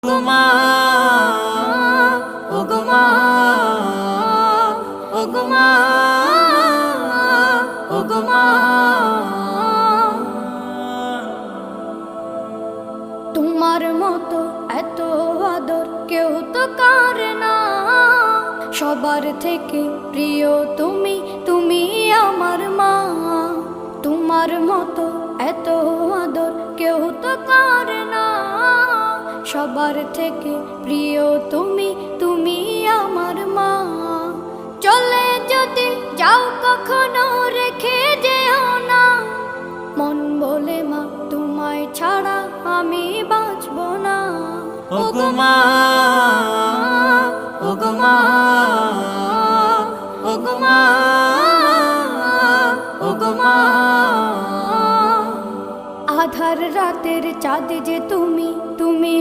ওগো মা, ওগো মা, ওগো মা। তোমার মতো এত আদর কেউ তো করে না, সবার থেকে প্রিয় তুমি, তুমি আমার মা। তোমার মতো এত আদর কেউ তো করে না, সবার থেকে প্রিয় তুমি, তুমি আমার মা। চলে যদি যাও কখনো রেখে যেও না, মন বলে মা তোমায় ছাড়া আমি বাঁচব না। ওগো মা, ওগো মা, ওগো মা, ওগো মা। আধার রাতের চাঁদ যে তুমি, তুমি